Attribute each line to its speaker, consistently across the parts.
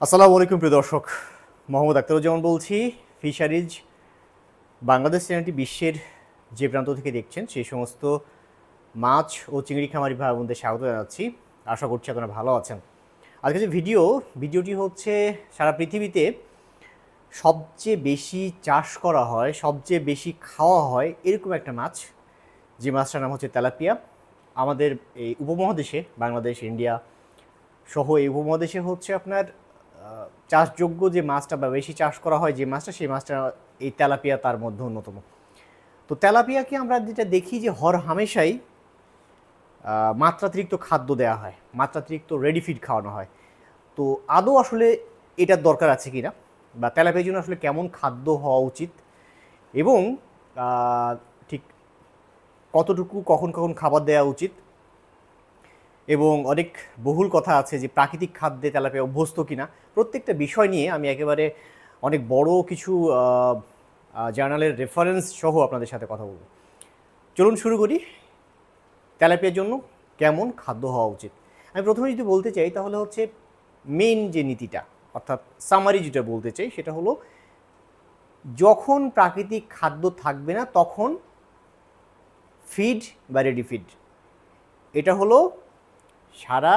Speaker 1: আসসালামু আলাইকুম প্রিয় দর্শক, মোহাম্মদ আখতারুজ্জামান বলছি। ফিশারিজ বাংলাদেশ চ্যানেলটি বিশ্বের যে প্রান্ত থেকে দেখছেন সেই সমস্ত মাছ ও চিংড়ি খামারি ভাই বোনদের স্বাগত জানাচ্ছি। আশা করছি আপনারা ভালো আছেন। আজকে যে ভিডিওটি হচ্ছে সারা পৃথিবীতে সবচেয়ে বেশি চাষ করা হয়, সবচেয়ে বেশি খাওয়া হয় এরকম একটা মাছ, যে মাছটার নাম হচ্ছে তেলাপিয়া। আমাদের এই উপমহাদেশে, বাংলাদেশ, ইন্ডিয়া সহ এই উপমহাদেশে হচ্ছে আপনার চাষযোগ্য যে মাছটা বা বেশি চাষ করা হয় যে মাছটা, সেই মাছটা এই তেলাপিয়া তার মধ্যে অন্যতম। তো তেলাপিয়াকে আমরা যেটা দেখি যে হামেশাই মাত্রাতিরিক্ত খাদ্য দেওয়া হয়, মাত্রাতিরিক্ত রেডি ফিড খাওয়ানো হয়। তো আদৌ আসলে এটার দরকার আছে কি না, বা তেলাপিয়ার জন্য আসলে কেমন খাদ্য হওয়া উচিত, এবং ঠিক কতটুকু কখন কখন খাবার দেওয়া উচিত, এবং অনেক বহুল কথা আছে যে প্রাকৃতিক খাদ্যে তেলাপিয়া অভ্যস্ত কিনা, প্রত্যেকটা বিষয় নিয়ে আমি একেবারে অনেক বড় কিছু জার্নালের রেফারেন্স সহ আপনাদের সাথে কথা বলব। চলুন শুরু করি। তেলাপিয়ার জন্য কেমন খাদ্য হওয়া উচিত আমি প্রথমে যদি বলতে চাই, তাহলে হচ্ছে মেইন যে নীতিটা, অর্থাৎ সামারি যেটা বলতে চাই, সেটা হলো যখন প্রাকৃতিক খাদ্য থাকবে না তখন ফিড বা রেডি ফিড। এটা হলো সারা,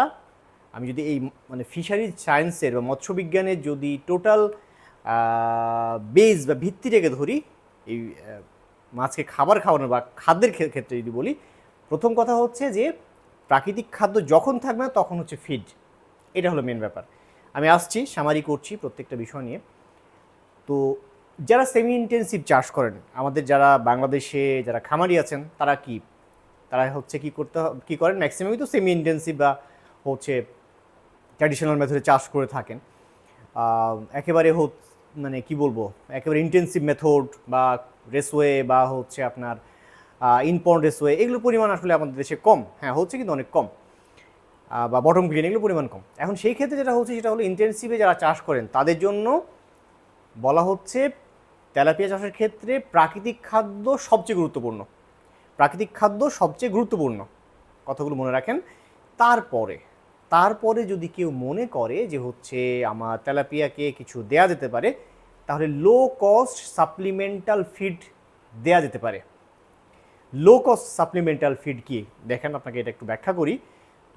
Speaker 1: আমি যদি এই মানে ফিশারিজ সায়েন্সের বা মৎস্যবিজ্ঞানের যদি টোটাল বেস বা ভিত্তিটাকে ধরি, এই মাছকে খাবার খাওয়ানো বা খাদ্যের ক্ষেত্রে যদি বলি, প্রথম কথা হচ্ছে যে প্রাকৃতিক খাদ্য যখন থাকবে না তখন হচ্ছে ফিড। এটা হলো মেন ব্যাপার। আমি আসছি, সামারি করছি প্রত্যেকটা বিষয় নিয়ে। তো যারা সেমি ইন্টেন্সিভ চাষ করেন, আমাদের যারা বাংলাদেশে যারা খামারি আছেন, তারা হচ্ছে কি করেন, ম্যাক্সিমামই তো সেমি ইন্টেন্সিভ বা হচ্ছে ট্র্যাডিশনাল মেথডে চাষ করে থাকেন। একেবারে মানে কি বলবো, একেবারে ইন্টেন্সিভ মেথড বা রেসওয়ে বা হচ্ছে আপনার ইনপন্ড রেসওয়ে, এগুলোর পরিমাণ আসলে আমাদের দেশে কম। হ্যাঁ, হচ্ছে কিন্তু অনেক কম। বা বটম গ্রিন, এগুলোর পরিমাণ কম। এখন সেই ক্ষেত্রে যেটা হচ্ছে সেটা হলো ইন্টেন্সিভে যারা চাষ করেন তাদের জন্য বলা হচ্ছে তেলাপিয়া চাষের ক্ষেত্রে প্রাকৃতিক খাদ্য সবচেয়ে গুরুত্বপূর্ণ। প্রাকৃতিক খাদ্য সবচেয়ে গুরুত্বপূর্ণ, কথাগুলো মনে রাখেন। তারপরে যদি কেউ মনে করে যে হচ্ছে আমার তেলাপিয়াকে কিছু দেয়া যেতে পারে, তাহলে লো কস্ট সাপ্লিমেন্টাল ফিড দেয়া যেতে পারে। লো কস্ট সাপ্লিমেন্টাল ফিড কি দেখেন, আপনাকে এটা একটু ব্যাখ্যা করি।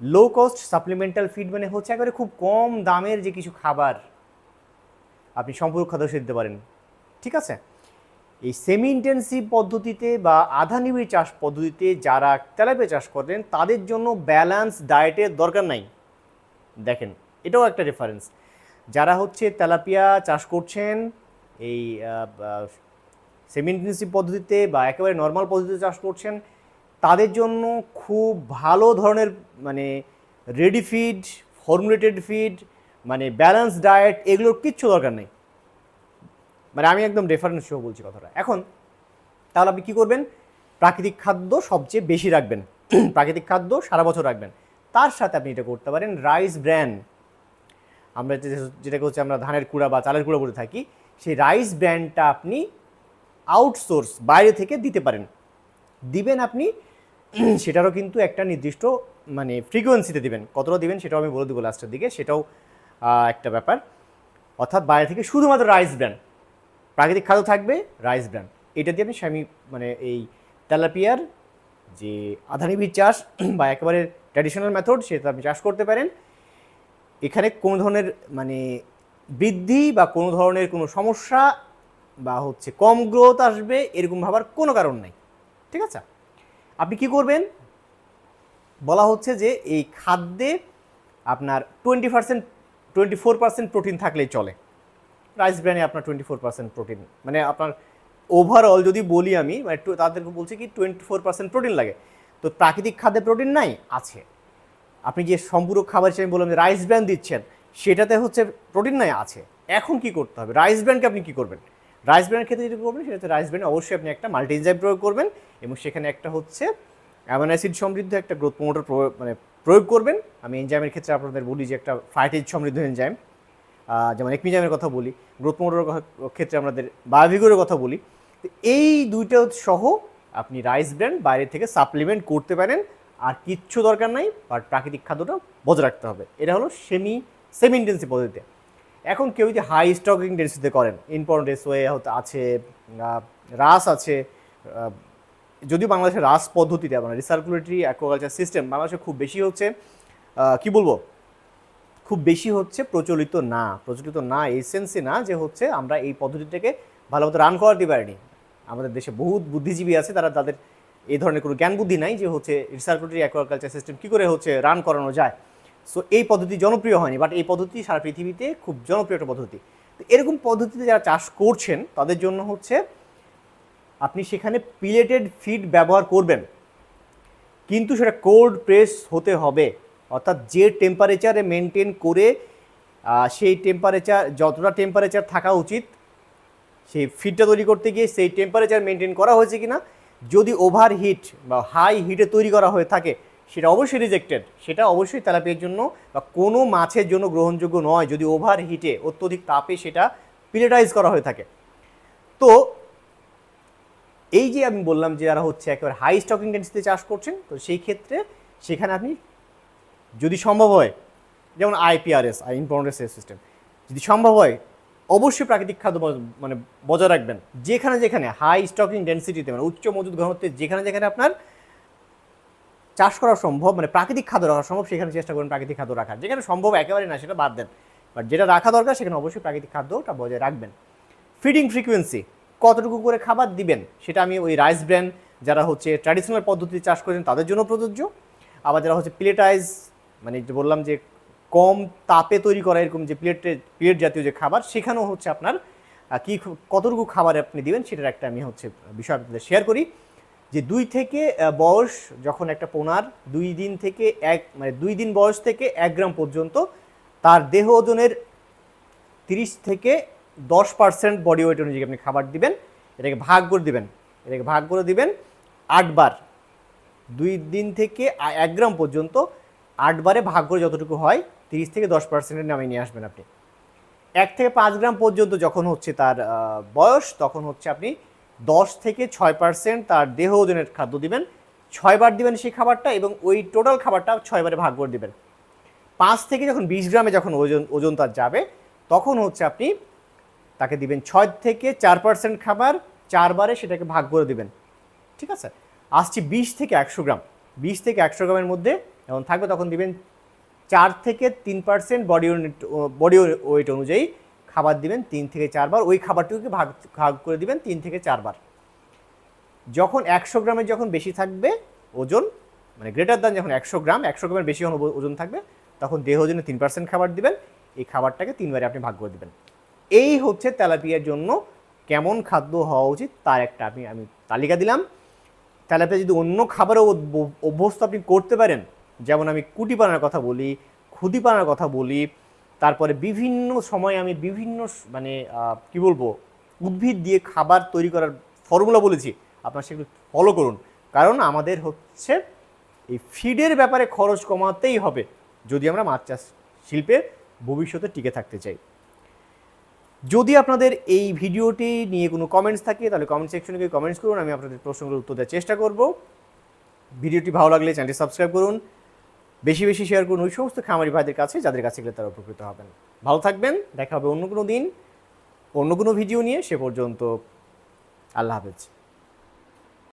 Speaker 1: লো কস্ট সাপ্লিমেন্টাল ফিড মানে হচ্ছে একেবারে খুব কম দামের যে কিছু খাবার আপনি সম্পূরক খাদ্য হিসেবে দিতে পারেন, ঠিক আছে? এই সেমি ইন্টেন্সিভ পদ্ধতিতে বা আধা নিবিড় চাষ পদ্ধতিতে যারা তেলাপিয়া চাষ করেন তাদের জন্য ব্যালেন্স ডায়েটের দরকার নাই। দেখেন, এটাও একটা রেফারেন্স। যারা হচ্ছে তেলাপিয়া চাষ করছেন এই সেমি ইন্টেন্সিভ পদ্ধতিতে বা একেবারে নর্মাল পদ্ধতিতে চাষ করছেন, তাদের জন্য খুব ভালো ধরনের মানে রেডি ফিড, ফর্মুলেটেড ফিড, মানে ব্যালেন্স ডায়েট, এগুলোর কিচ্ছু দরকার নেই। মানে আমি একদম রেফারেন্স সহ বলছি কথাটা। এখন তাহলে আপনি কী করবেন? প্রাকৃতিক খাদ্য সবচেয়ে বেশি রাখবেন, প্রাকৃতিক খাদ্য সারা বছর রাখবেন। তার সাথে আপনি এটা করতে পারেন রাইস ব্র্যান। আমরা যেটাকে হচ্ছে আমরা ধানের কুড়া বা চালের কুড়া বলে থাকি, সেই রাইস ব্র্যান্ডটা আপনি আউটসোর্স বাইরে থেকে দিতে পারেন। দিবেন আপনি, সেটারও কিন্তু একটা নির্দিষ্ট মানে ফ্রিকোয়েন্সিতে দিবেন। কতটা দিবেন সেটাও আমি বলে দেবো লাস্টের দিকে, সেটাও একটা ব্যাপার। অর্থাৎ বাইরে থেকে শুধুমাত্র রাইস ব্র্যান্ড, প্রাকৃতিক খাদ্য থাকবে, রাইস ব্র্যান্ড, এটা দিয়ে আপনি মানে এই তেলাপিয়ার যে আধা নিবিড় চাষ বা একেবারে ট্র্যাডিশনাল মেথড, সেটা আপনি চাষ করতে পারেন। এখানে কোনো ধরনের মানে বৃদ্ধি বা কোনো ধরনের কোনো সমস্যা বা হচ্ছে কম গ্রোথ আসবে এরকম ভাবার কোনো কারণ নাই, ঠিক আছে? আপনি কি করবেন? বলা হচ্ছে যে এই খাদ্যে আপনার 24% প্রোটিন থাকলেই চলে। রাইস ব্র্যানে আপনার 24% প্রোটিন, মানে আপনার ওভারঅল যদি বলি আমি, মানে তাদেরকে বলছি কি 24% প্রোটিন লাগে। তো প্রাকৃতিক খাদ্যে প্রোটিন নাই, আছে। আপনি যে সম্পূরক খাবার হিসেবে বললাম যে রাইস ব্র্যান দিচ্ছেন, সেটাতে হচ্ছে প্রোটিন নাই, আছে। এখন কি করতে হবে? রাইস ব্র্যানকে আপনি কি করবেন? রাইস ব্র্যানের ক্ষেত্রে যেটা করবেন সেটা হচ্ছে রাইস ব্র্যানে অবশ্যই আপনি একটা মাল্টি এনজাইম প্রয়োগ করবেন, এবং সেখানে একটা হচ্ছে অ্যামাইনো অ্যাসিড সমৃদ্ধ একটা গ্রোথ প্রমোটার প্রয়োগ করবেন। আমি এনজাইমের ক্ষেত্রে আপনাদের বলি যে একটা ফাইটেজ সমৃদ্ধ এনজাইম, যেমন একমিজামের কথা বলি, গ্রোথ প্রমোটারের ক্ষেত্রে আমাদের বায়োভিগরের কথা বলি। তো এই দুইটা সহ আপনি রাইস ব্র্যান্ড বাইরে থেকে সাপ্লিমেন্ট করতে পারেন, আর কিচ্ছু দরকার নাই। বাট প্রাকৃতিক খাদ্যটা বজায় রাখতে হবে। এটা হলো সেমি ইন্টেন্সিভ পদ্ধতিতে। এখন কেউ যদি হাই স্টকিং ডেন্সিটিতে করেন, ইম্পর্টেন্ট রেসওয়ে আছে, রাস আছে, যদিও বাংলাদেশের রাস পদ্ধতিতে মানে রিসার্কুলেটরি অ্যাকোয়াকালচার সিস্টেম বাংলাদেশে খুব বেশি হচ্ছে, কি বলবো, খুব বেশি হচ্ছে প্রচলিত না, এই সেন্সে না যে হচ্ছে আমরা এই পদ্ধতিটাকে ভালোমতো রান করাতে পারিনি। আমাদের দেশে বহুত বুদ্ধিজীবী আছে, তাদের এই ধরনের কোনো জ্ঞান বুদ্ধি নাই যে হচ্ছে রিসার্কুলেটরি অ্যাকোয়াকালচার সিস্টেম কী করে হচ্ছে রান করানো যায়। সো এই পদ্ধতি জনপ্রিয় হয়নি, বাট এই পদ্ধতি সারা পৃথিবীতে খুব জনপ্রিয় একটা পদ্ধতি। তো এরকম পদ্ধতিতে যারা চাষ করছেন তাদের জন্য হচ্ছে আপনি সেখানে পিলেটেড ফিড ব্যবহার করবেন, কিন্তু সেটা কোল্ড প্রেস হতে হবে, অর্থাৎ যে টেম্পারেচারে মেনটেন করে সেই টেম্পারেচার যতটা টেম্পারেচার থাকা উচিত সেই ফিডটা তৈরি করতে গিয়ে সেই টেম্পারেচার মেনটেন করা হয়েছে কিনা। যদি ওভার হিট বা হাই হিটে তৈরি করা হয়ে থাকে সেটা অবশ্যই রিজেক্টেড, সেটা অবশ্যই তেলাপিয়ার জন্য বা কোনো মাছের জন্য গ্রহণযোগ্য নয় যদি ওভার হিটে অত্যধিক তাপে সেটা পিলেটাইজ করা হয়ে থাকে। তো এই যে আমি বললাম যে যারা হচ্ছে একেবারে হাই স্টকিং ডেন্সিটিতে চাষ করছেন, তো সেই ক্ষেত্রে সেখানে আপনি যদি সম্ভব হয়, যেমন আইপিআরএস ইম্পর্টেন্ট রেসওয়ে সিস্টেম, যদি সম্ভব হয় অবশ্যই প্রাকৃতিক খাদ্য মানে বজায় রাখবেন। যেখানে হাই স্টকিং ডেন্সিটিতে মানে উচ্চ মজুদ ঘনত্বে যেখানে আপনার চাষ করা সম্ভব, মানে প্রাকৃতিক খাদ্য রাখা সম্ভব, সেখানে চেষ্টা করুন প্রাকৃতিক খাদ্য রাখার। যেখানে সম্ভব একেবারে না সেটা বাদ দেন, বাট যেটা রাখা দরকার সেখানে অবশ্যই প্রাকৃতিক খাদ্যটা বজায় রাখবেন। ফিডিং ফ্রিকোয়েন্সি কতটুকু করে খাবার দিবেন সেটা আমি ওই রাইস ব্র্যান্ড যারা হচ্ছে ট্র্যাডিশনাল পদ্ধতিতে চাষ করেছেন তাদের জন্য প্রযোজ্য, আবার যারা হচ্ছে প্লেটাইজ মানে বললাম যে কম তাপে তৈরি করা এরকম যে প্লেট জাতীয় যে খাবার, সেখানেও হচ্ছে আপনার কি কতটুকু খাবার আপনি দিবেন সেটার একটা আমি হচ্ছে বিষয় আপনাদের শেয়ার করি। যে 2 থেকে বয়স যখন একটা পোনার 2 দিন থেকে 2 দিন বয়স থেকে 1 গ্রাম পর্যন্ত তার দেহ ওজনের 30 থেকে 10% বডি ওয়েট অনুযায়ী আপনি খাবার দিবেন। এটাকে ভাগ করে দিবেন 8 বার, 2 দিন থেকে 1 গ্রাম পর্যন্ত 8 বারে ভাগ করে যতটুকু হয় 30 থেকে 10% নামিয়ে নিয়ে আসবেন আপনি। 1 থেকে 5 গ্রাম পর্যন্ত যখন হচ্ছে তার বয়স, তখন হচ্ছে আপনি 10 থেকে 6% তার দেহ ওজনের খাদ্য দিবেন, 6 বার দিবেন সেই খাবারটা, এবং ওই টোটাল খাবারটা 6 বারে ভাগ করে দিবেন। 5 থেকে যখন 20 গ্রামে যখন ওজন তার যাবে, তখন হচ্ছে আপনি তাকে দিবেন 6 থেকে 4% খাবার, 4 বারে সেটাকে ভাগ করে দিবেন। ঠিক আছে, আসছি 20 থেকে 100 গ্রাম। 20 থেকে 100 গ্রামের মধ্যে যখন থাকবে তখন দিবেন 4 থেকে 3% বডি ওয়েট অনুযায়ী খাবার দিবেন 3 থেকে 4 বার, ওই খাবারটুকুকে ভাগ করে দিবেন 3 থেকে 4 বার। যখন 100 গ্রামের যখন বেশি থাকবে ওজন, মানে গ্রেটার দ্যান যখন 100 গ্রামের বেশি ওজন থাকবে, তখন দেহ ওজনে 3% খাবার দিবেন, এই খাবারটাকে 3 বারে আপনি ভাগ করে দিবেন। এই হচ্ছে তেলাপিয়ার জন্য কেমন খাদ্য হওয়া উচিত তার একটা আমি তালিকা দিলাম। তেলাপিয়া যদি অন্য খাবারও অভ্যস্ত আপনি করতে পারেন, যেমন আমি কুটি পানার কথা বলি, খুদি পানার কথা বলি, তারপরে বিভিন্ন সময় আমি বিভিন্ন মানে কি বলবো উদ্ভিদ দিয়ে খাবার তৈরি করার ফর্মুলা বলেছি, আপনারা সেগুলো ফলো করুন। কারণ আমাদের হচ্ছে এই ফিডের ব্যাপারে খরচ কমাতেই হবে যদি আমরা মাছ চাষ শিল্পে ভবিষ্যতে টিকে থাকতে চাই। যদি আপনাদের এই ভিডিওটি নিয়ে কোনো কমেন্টস থাকে তাহলে কমেন্ট সেকশনে গিয়ে কমেন্টস করুন, আমি আপনাদের প্রশ্নগুলোর উত্তর দেওয়ার চেষ্টা করব। ভিডিওটি ভালো লাগলে চ্যানেলটি সাবস্ক্রাইব করুন, বেশি বেশি শেয়ার করুন ওই সমস্ত খামারি ভাইদের কাছে যাদের কাছে গেলে তারা উপকৃত হবেন। ভালো থাকবেন, দেখা হবে অন্য কোনো দিন অন্য কোনো ভিডিও নিয়ে। সে পর্যন্ত আল্লাহ হাফেজ।